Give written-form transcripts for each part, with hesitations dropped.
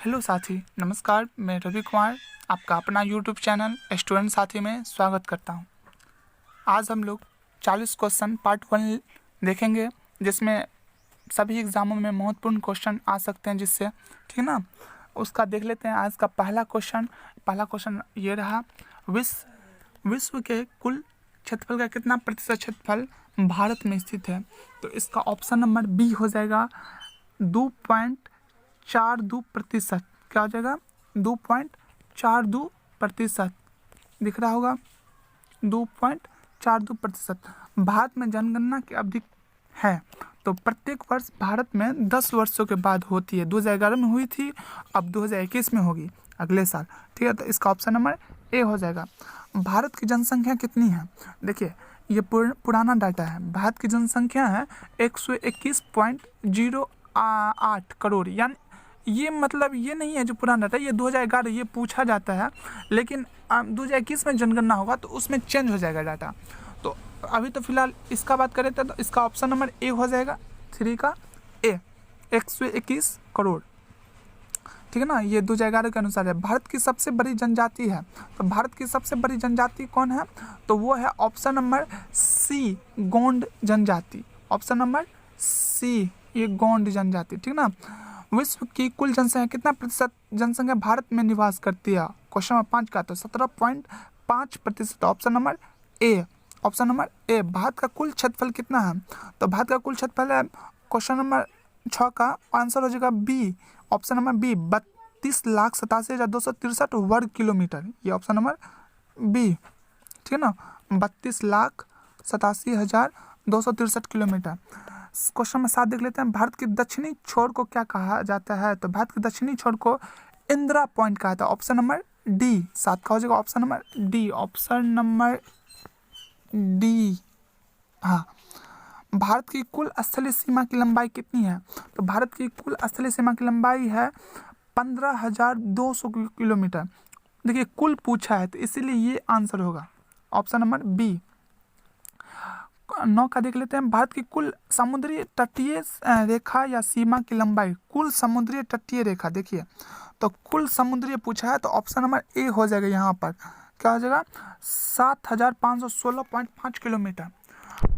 Hello साथी, नमस्कार। मैं रवि कुमार आपका अपना यूट्यूब चैनल स्टूडेंट साथी में स्वागत करता हूं। आज हम लोग 40 क्वेश्चन पार्ट 1 देखेंगे, जिसमें सभी एग्ज़ामों में महत्वपूर्ण क्वेश्चन आ सकते हैं, जिससे ठीक है ना। उसका देख लेते हैं। आज का पहला क्वेश्चन ये रहा, विश्व के कुल क्षेत्रफल का कितना प्रतिशत क्षेत्रफल भारत में स्थित है। तो इसका ऑप्शन नंबर बी हो जाएगा 2.42%। क्या हो जाएगा? 2.42% दिख रहा होगा। 2.42%। भारत में जनगणना की अवधि है तो प्रत्येक वर्ष भारत में 10 वर्षों के बाद होती है। 2011 में हुई थी, अब 2021 में होगी, अगले साल। ठीक है, तो इसका ऑप्शन नंबर ए हो जाएगा। भारत की जनसंख्या कितनी है? देखिए, ये पुराना डाटा है। भारत की जनसंख्या है 121.08 करोड़। यानी ये मतलब ये नहीं है जो पुराना डाटा, ये 2011 ये पूछा जाता है, लेकिन 2021 में जनगणना होगा तो उसमें चेंज हो जाएगा डाटा। तो अभी तो फिलहाल इसका बात करें तो इसका ऑप्शन नंबर ए हो जाएगा, 3 का ए, 121 करोड़। ठीक है ना, ये 2011 के अनुसार है। भारत की सबसे बड़ी जनजाति है, तो भारत की सबसे बड़ी जनजाति कौन है? तो वो है ऑप्शन नंबर सी, गोंड जनजाति। ऑप्शन नंबर सी, ये गोंड जनजाति। ठीक ना। विश्व की कुल जनसंख्या कितना प्रतिशत जनसंख्या भारत में निवास करती है? क्वेश्चन नंबर 5 का, तो 17.5%। Option number A, option number A. Bharat का कुल क्षेत्रफल कितना है? तो भारत का कुल क्षेत्रफल है, क्वेश्चन नंबर 6 का आंसर हो जाएगा बी, ऑप्शन नंबर बी, 32,87,263 वर्ग किलोमीटर। ये ऑप्शन नंबर बी, ठीक है ना, 32,87,263 किलोमीटर। क्वेश्चन में 7 देख लेते हैं। भारत के दक्षिणी छोर को क्या कहा जाता है? तो भारत के दक्षिणी छोर को इंदिरा पॉइंट कहा जाता है। ऑप्शन नंबर डी, 7 का हो जाएगा option number D, option number D. हाँ, भारत की कुल स्थलीय सीमा की लंबाई कितनी है? तो भारत की कुल स्थलीय सीमा की लंबाई है 15,200 किलोमीटर। देखिए, कुल पूछा है तो इसीलिए ये आंसर होगा, ऑप्शन नंबर बी। 9 का देख लेते हैं। भारत की कुल समुद्री तटीय रेखा या सीमा की लंबाई, कुल समुद्री तटीय रेखा। देखिए, तो कुल समुद्री पूछा है तो ऑप्शन नंबर ए हो जाएगा। यहाँ पर क्या हो जाएगा? 7,516.5 किलोमीटर।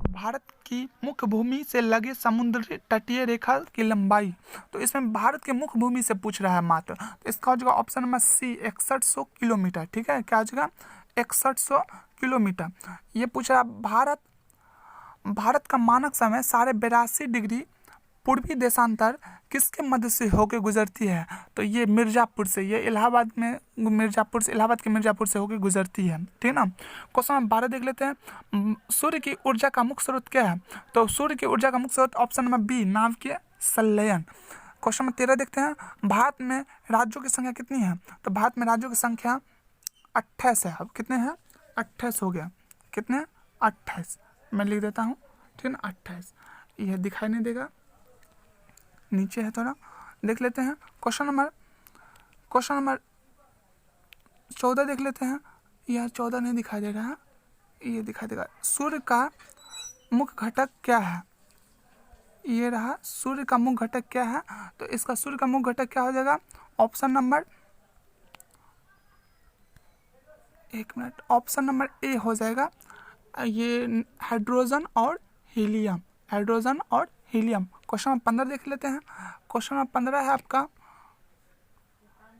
भारत की मुख्य भूमि से लगे समुद्री तटीय रेखा की लंबाई, तो इसमें भारत के मुख्य भूमि से पूछ रहा है मात्र, तो इसका हो जाएगा ऑप्शन नंबर सी, 6100 किलोमीटर। ठीक है, क्या हो जाएगा? 6100 किलोमीटर। ये पूछ रहा है भारत का मानक समय 82.5 डिग्री पूर्वी देशांतर किसके मध्य से होकर गुजरती है? तो ये मिर्ज़ापुर से, ये इलाहाबाद के मिर्ज़ापुर से होकर गुजरती है। ठीक है ना। क्वेश्चन नंबर 12 देख लेते हैं। सूर्य की ऊर्जा का मुख्य स्रोत क्या है? तो सूर्य की ऊर्जा का मुख्य स्रोत ऑप्शन नंबर बी, नाभिकीय संलयन। क्वेश्चन नंबर 13 देखते हैं। भारत में राज्यों की संख्या कितनी है? तो भारत में राज्यों की संख्या 28 है। अब कितने हैं? 28 हो गया। कितने? 28। मैं लिख देता हूँ, ठीक है ना, 28। यह दिखाई नहीं देगा, नीचे है थोड़ा, देख लेते हैं। क्वेश्चन नंबर 14 देख लेते हैं। यह 14 नहीं दिखाई दे रहा है, ये दिखाई देगा। सूर्य का मुख्य घटक क्या है? ये रहा, सूर्य का मुख्य घटक क्या है? तो इसका सूर्य का मुख्य घटक क्या हो जाएगा? ऑप्शन नंबर, एक मिनट, ऑप्शन नंबर ए हो जाएगा। ये हाइड्रोजन और हीलियम, हाइड्रोजन और हीलियम। क्वेश्चन नंबर 15 देख लेते हैं। क्वेश्चन नंबर 15 है आपका,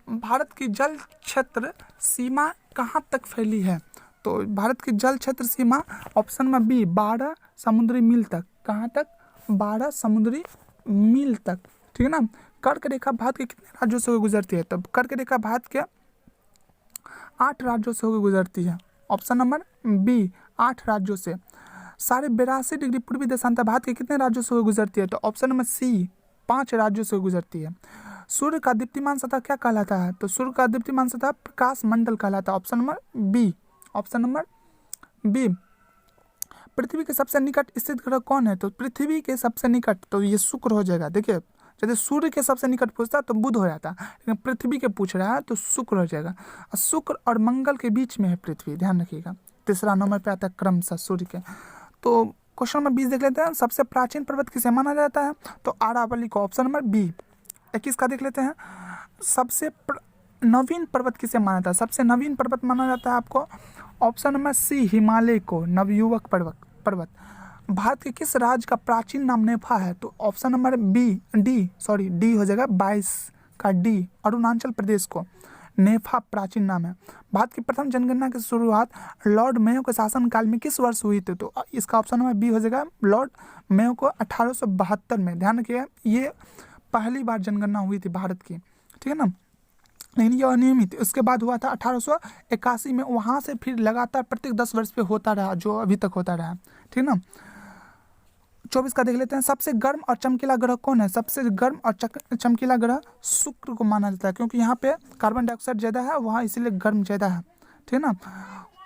भारत की जल क्षेत्र सीमा कहाँ तक फैली है? तो भारत की जल क्षेत्र सीमा ऑप्शन नंबर बी, 12 समुद्री मील तक। कहाँ तक? 12 समुद्री मील तक। ठीक है ना। कर्क रेखा भारत के कितने राज्यों से गुजरती है? तो कर्क रेखा भारत के 8 राज्यों से होकर गुजरती है। ऑप्शन नंबर बी, 8 राज्यों से। 82.5 डिग्री पूर्वी देशांतर भारत के कितने राज्यों से गुजरती है? तो ऑप्शन नंबर सी, 5 राज्यों से गुजरती है। सूर्य का दीप्तिमान सतह क्या कहलाता है? तो सूर्य का दीप्तिमान सतह प्रकाश मंडल कहलाता है। Option number b, option number b. पृथ्वी के सबसे निकट स्थित ग्रह कौन है? तो पृथ्वी के सबसे निकट, तो ये शुक्र हो जाएगा। देखिए, यदि सूर्य के सबसे निकट पूछता तो बुध हो जाता, लेकिन पृथ्वी के पूछ रहा है तो शुक्र हो जाएगा। और शुक्र और मंगल के बीच में है पृथ्वी, ध्यान रखिएगा। तीसरा नंबर पे आता है क्रमशः सूर्य के। तो क्वेश्चन नंबर 20 देख लेते हैं। सबसे प्राचीन पर्वत किसे माना जाता है? तो आरावली को। Option number B. 21 का देख लेते हैं। सबसे नवीन पर्वत किसे माना जाता है? सबसे नवीन पर्वत माना जाता है आपको ऑप्शन नंबर सी, हिमालय को नवयुवक पर्वत। भारत के किस राज्य का प्राचीन नाम नेफा है? तो ऑप्शन नंबर डी हो जाएगा 22 का डी, अरुणाचल प्रदेश को नेफा प्राचीन नाम है। भारत की प्रथम जनगणना की शुरुआत लॉर्ड मेयो के शासनकाल में किस वर्ष हुई थी? तो इसका ऑप्शन नंबर बी हो जाएगा लॉर्ड मेयो को 1872 में। ध्यान रखिए ये पहली बार जनगणना हुई थी भारत की, ठीक है ना, लेकिन यह अनियमित। उसके बाद हुआ था 1881 में, वहाँ से फिर लगातार प्रत्येक 10 वर्ष पे होता रहा, जो अभी तक होता रहा, ठीक है ना। 24 का देख लेते हैं। सबसे गर्म और चमकीला ग्रह कौन है? सबसे गर्म और चमकीला ग्रह शुक्र को माना जाता है, क्योंकि यहाँ पे कार्बन डाइऑक्साइड ज़्यादा है, वहाँ इसीलिए गर्म ज़्यादा है, ठीक है ना।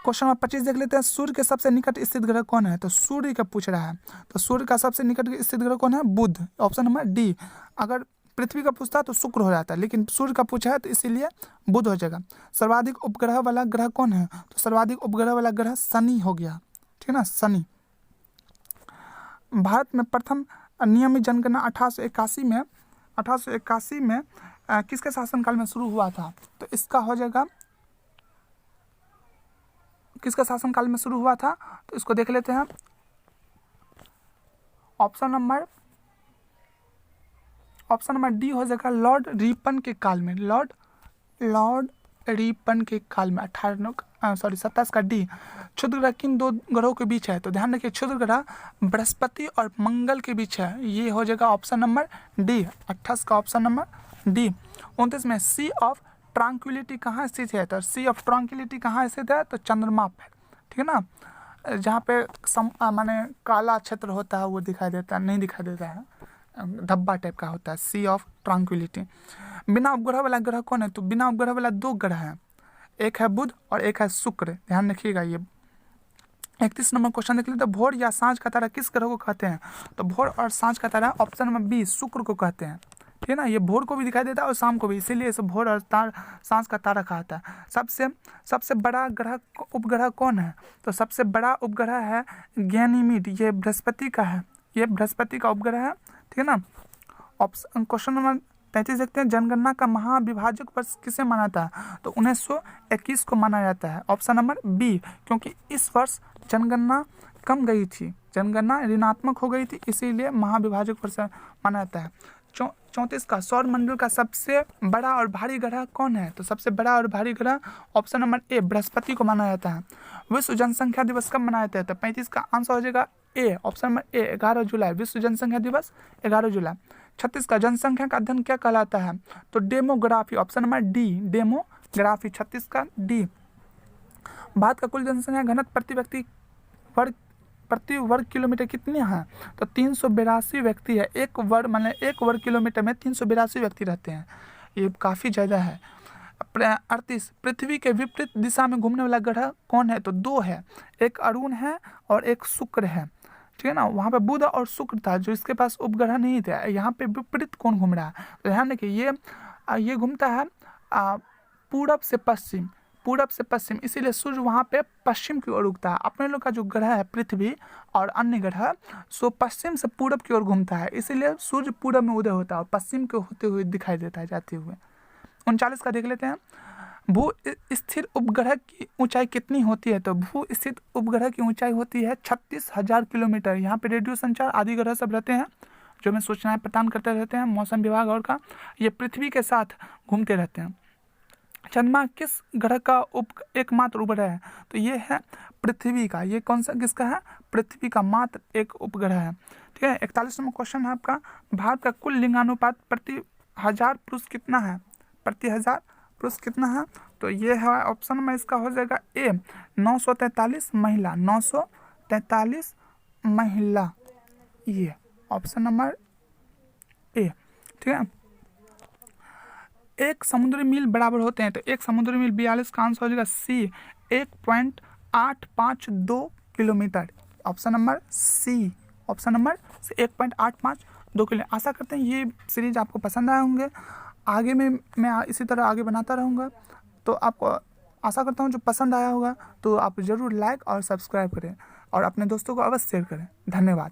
क्वेश्चन नंबर 25 देख लेते हैं। सूर्य के सबसे निकट स्थित ग्रह कौन है? तो सूर्य का पूछ रहा है, तो सूर्य का सबसे निकट स्थित ग्रह कौन है? बुध, ऑप्शन नंबर डी। अगर पृथ्वी का पूछता तो शुक्र हो जाता है, लेकिन सूर्य का पूछा है तो इसीलिए बुध हो जाएगा। सर्वाधिक उपग्रह वाला ग्रह कौन है? तो सर्वाधिक उपग्रह वाला ग्रह शनि हो गया, ठीक है ना, शनि। भारत में प्रथम नियमित जनगणना 1881 में किसके शासनकाल में शुरू हुआ था? तो इसका हो जाएगा, किसके शासनकाल में शुरू हुआ था? तो इसको देख लेते हैं। ऑप्शन नंबर डी हो जाएगा लॉर्ड रिपन के काल में। लॉर्ड रिपन के काल में 27 का डी। क्षुद्र ग्रह किन दो ग्रहों के बीच है? तो ध्यान रखिए क्षुद्र ग्रह बृहस्पति और मंगल के बीच है, ये हो जाएगा ऑप्शन नंबर डी, 28 का ऑप्शन नंबर डी। 29 में सी ऑफ ट्रांक्विलिटी कहाँ स्थित है? तो सी ऑफ ट्रांक्विलिटी कहाँ स्थित है? तो चंद्रमा पर, ठीक है ना, जहाँ पे माने काला क्षेत्र होता है वो दिखाई देता है, नहीं दिखाई देता है, धब्बा टाइप का होता है, सी ऑफ ट्रांक्विलिटी। बिना उपग्रह वाला ग्रह कौन है? तो बिना उपग्रह वाला 2 ग्रह है, एक है बुध और एक है शुक्र, ध्यान रखिएगा ये। 31 नंबर क्वेश्चन देख लीजिए। तो भोर या सांझ का तारा किस ग्रह को कहते हैं? तो भोर और सांझ का तारा ऑप्शन नंबर बी, शुक्र को कहते हैं, ठीक है ना। ये भोर को भी दिखाई देता है और शाम को भी, इसीलिए इसे भोर और सांझ का तारा कहता है। सबसे बड़ा ग्रह उपग्रह कौन है? तो सबसे बड़ा उपग्रह है गैनीमीड, ये बृहस्पति का है, ये बृहस्पति का उपग्रह है, ठीक है ना। ऑप्शन क्वेश्चन नंबर 33 देखते हैं। जनगणना का महाविभाजक वर्ष किसे माना था? तो 1921 को माना जाता है, ऑप्शन नंबर बी, क्योंकि इस वर्ष जनगणना कम गई थी, जनगणना ऋणात्मक हो गई थी, इसीलिए महाविभाजक वर्ष माना जाता है। 34 का सौर मंडल का सबसे बड़ा और भारी ग्रह कौन है? तो सबसे बड़ा और भारी ग्रह ऑप्शन नंबर ए, बृहस्पति को माना जाता है। विश्व जनसंख्या दिवस कब मनाया जाता है? तो 35 का आंसर हो जाएगा ए, ऑप्शन नंबर ए, 11 जुलाई, विश्व जनसंख्या दिवस 11 जुलाई। 36 का जनसंख्या का अध्ययन क्या कहलाता है? तो demography, option number D, demography, 36 का डी। भारत का कुल जनसंख्या घनत्व प्रति वर्ग किलोमीटर कितनी है? तो 382 व्यक्ति है, एक वर्ग किलोमीटर में 382 व्यक्ति रहते हैं, ये काफ़ी ज़्यादा है। 38 पृथ्वी के विपरीत दिशा में घूमने वाला ग्रह कौन है? तो 2 है, एक अरुण है और एक शुक्र है, ठीक है ना। वहाँ पे बुध और शुक्र था, जो इसके पास उपग्रह नहीं थे। यहाँ पे विपरीत कौन घूम रहा है? तो ध्यान देखिए ये घूमता है पूरब से पश्चिम, इसीलिए सूर्य वहाँ पे पश्चिम की ओर उगता है। अपने लोग का जो ग्रह है पृथ्वी और अन्य ग्रह सो पश्चिम से पूरब की ओर घूमता है, इसीलिए सूर्य पूरब में उदय होता है और पश्चिम के होते हुए दिखाई देता है, जाते हुए। 39 का देख लेते हैं। भू स्थिर उपग्रह की ऊंचाई कितनी होती है? तो भू स्थित उपग्रह की ऊंचाई होती है 36,000 किलोमीटर। यहाँ पे रेडियो संचार आदि ग्रह सब रहते हैं, जो हमें सूचनाएं प्रदान करते रहते हैं, मौसम विभाग और का, ये पृथ्वी के साथ घूमते रहते हैं। चंद्रमा किस ग्रह का एकमात्र उपग्रह है? तो ये है पृथ्वी का, ये कौन सा किसका है? पृथ्वी का मात्र एक उपग्रह है, ठीक है। 41 नंबर क्वेश्चन है आपका। भारत का कुल लिंगानुपात प्रति 1000 पुरुष कितना है? प्रति 1000 पुरुष कितना है? तो ये है ऑप्शन में इसका हो जाएगा ए, 943 महिला, 943 महिला, ये ऑप्शन नंबर ए, ठीक है। एक समुद्री मील बराबर होते हैं, तो एक समुद्री मील 42 का आंसर हो जाएगा c, 1.852 kilometre, option number c, 1.852 kilometre. आशा करते हैं ये सीरीज आपको पसंद आए होंगे, आगे में मैं इसी तरह आगे बनाता रहूँगा, तो आपको आशा करता हूँ जो पसंद आया होगा तो आप ज़रूर लाइक और सब्सक्राइब करें और अपने दोस्तों को अवश्य शेयर करें। धन्यवाद।